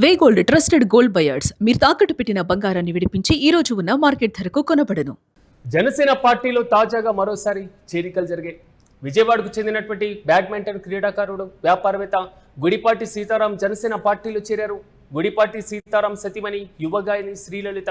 వే gold trusted gold buyers మీరు తాకట్టు పెట్టిన బంగారాన్ని విడిపించి ఈ రోజు ఉన్న మార్కెట్ ధరకు కొనబడను. జనసేన పార్టీలో తాజాగా మరోసారి చేరికలు జరిగాయి. విజయవాడకు చెందినటువంటి బ్యాడ్మింటన్ క్రీడాకారుడు వ్యాపారవేత్త గుడిపాటి సీతారాం జనసేన పార్టీలో చేరారు. గుడిపాటి సీతారాం సతీమణి యువ గాయని శ్రీలలిత.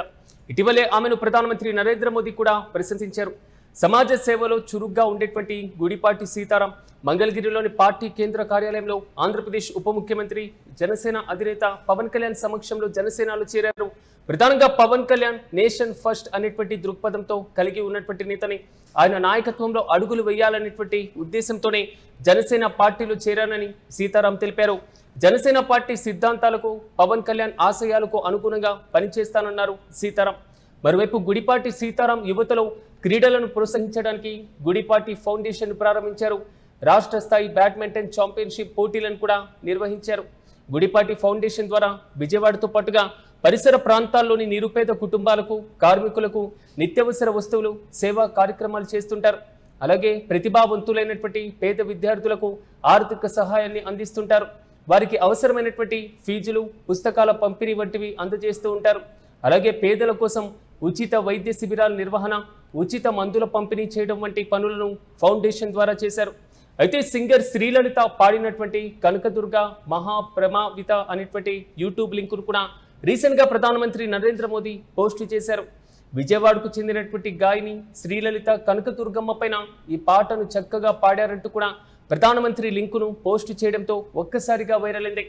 ఇటీవలే ఆమెను ప్రధానమంత్రి నరేంద్ర మోదీ కూడా ప్రశంసించారు. సమాజ సేవలో చురుగ్గా ఉండేటువంటి గుడిపాటి సీతారాం మంగళగిరిలోని పార్టీ కేంద్ర కార్యాలయంలో ఆంధ్రప్రదేశ్ ఉప ముఖ్యమంత్రి జనసేన అధినేత పవన్ కళ్యాణ్ సమక్షంలో జనసేనలో చేరారు. ప్రధానంగా పవన్ కళ్యాణ్ నేషన్ ఫస్ట్ అనేటువంటి దృక్పథంతో కలిగి ఉన్నటువంటి నేతని, ఆయన నాయకత్వంలో అడుగులు వేయాలనేటువంటి ఉద్దేశంతోనే జనసేన పార్టీలో చేరానని సీతారాం తెలిపారు. జనసేన పార్టీ సిద్ధాంతాలకు, పవన్ కళ్యాణ్ ఆశయాలకు అనుగుణంగా పనిచేస్తానన్నారు సీతారాం. మరోవైపు గుడిపాటి సీతారాం యువతలో క్రీడలను ప్రోత్సహించడానికి గుడిపాటి ఫౌండేషన్ ప్రారంభించారు. రాష్ట్ర స్థాయి బ్యాడ్మింటన్ ఛాంపియన్షిప్ పోటీలను కూడా నిర్వహించారు. గుడిపాటి ఫౌండేషన్ ద్వారా విజయవాడతో పాటుగా పరిసర ప్రాంతాల్లోని నిరుపేద కుటుంబాలకు, కార్మికులకు నిత్యావసర వస్తువులు, సేవా కార్యక్రమాలు చేస్తుంటారు. అలాగే ప్రతిభావంతులైనటువంటి పేద విద్యార్థులకు ఆర్థిక సహాయాన్ని అందిస్తుంటారు. వారికి అవసరమైనటువంటి ఫీజులు, పుస్తకాల పంపిణీ వంటివి అందజేస్తూ ఉంటారు. అలాగే పేదల కోసం ఉచిత వైద్య శిబిరాల నిర్వహణ, ఉచిత మందుల పంపిణీ చేయడం వంటి పనులను ఫౌండేషన్ ద్వారా చేశారు. అయితే సింగర్ శ్రీలలిత పాడినటువంటి కనకదుర్గ మహాప్రమావిత అనేటువంటి యూట్యూబ్ లింకును కూడా రీసెంట్గా ప్రధానమంత్రి నరేంద్ర మోదీ పోస్టు చేశారు. విజయవాడకు చెందినటువంటి గాయని శ్రీలలిత కనకదుర్గమ్మ పైన ఈ పాటను చక్కగా పాడారంటూ కూడా ప్రధానమంత్రి లింకును పోస్టు చేయడంతో ఒక్కసారిగా వైరల్ అయింది.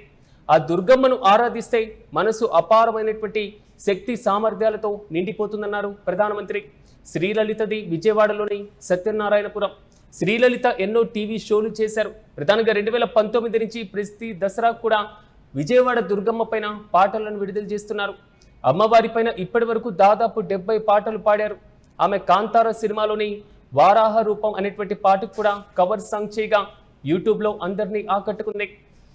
ఆ దుర్గమ్మను ఆరాధిస్తే మనసు అపారమైనటువంటి శక్తి సామర్థ్యాలతో నిండిపోతుందన్నారు ప్రధానమంత్రి. శ్రీలలితది విజయవాడలోని సత్యనారాయణపురం. శ్రీలలిత ఎన్నో టీవీ షోలు చేశారు. ప్రధానంగా 2019 నుంచి ప్రతి దసరా కూడా విజయవాడ దుర్గమ్మ పైన పాటలను విడుదల చేస్తున్నారు. అమ్మవారి పైన ఇప్పటి వరకు దాదాపు 70 పాటలు పాడారు. ఆమె కాంతార సినిమాలోని వారాహ రూపం అనేటువంటి పాటకు కూడా కవర్ సాంగ్ చేయగా యూట్యూబ్లో అందరినీ ఆకట్టుకుంది.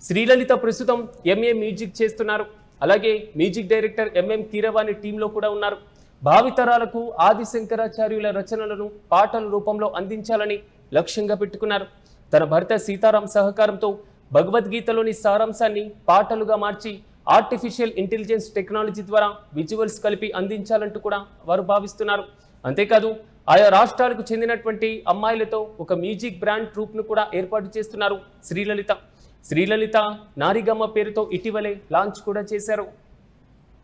శ్రీలలిత ప్రస్తుతం ఎంఏ మ్యూజిక్ చేస్తున్నారు. అలాగే మ్యూజిక్ డైరెక్టర్ ఎంఎం కీరవాణి టీంలో కూడా ఉన్నారు. భావితరాలకు ఆదిశంకరాచార్యుల రచనలను పాటల రూపంలో అందించాలని లక్ష్యంగా పెట్టుకున్నారు. తన భర్త సీతారాం సహకారంతో భగవద్గీతలోని సారాంశాన్ని పాటలుగా మార్చి ఆర్టిఫిషియల్ ఇంటెలిజెన్స్ టెక్నాలజీ ద్వారా విజువల్స్ కలిపి అందించాలంటూ కూడా వారు భావిస్తున్నారు. అంతేకాదు ఆయా రాష్ట్రాలకు చెందినటువంటి అమ్మాయిలతో ఒక మ్యూజిక్ బ్రాండ్ ట్రూప్ను కూడా ఏర్పాటు చేస్తున్నారు శ్రీలలిత. శ్రీలలిత నారిగమ్మ పేరుతో ఇటీవలే లాంచ్ కూడా చేశారు.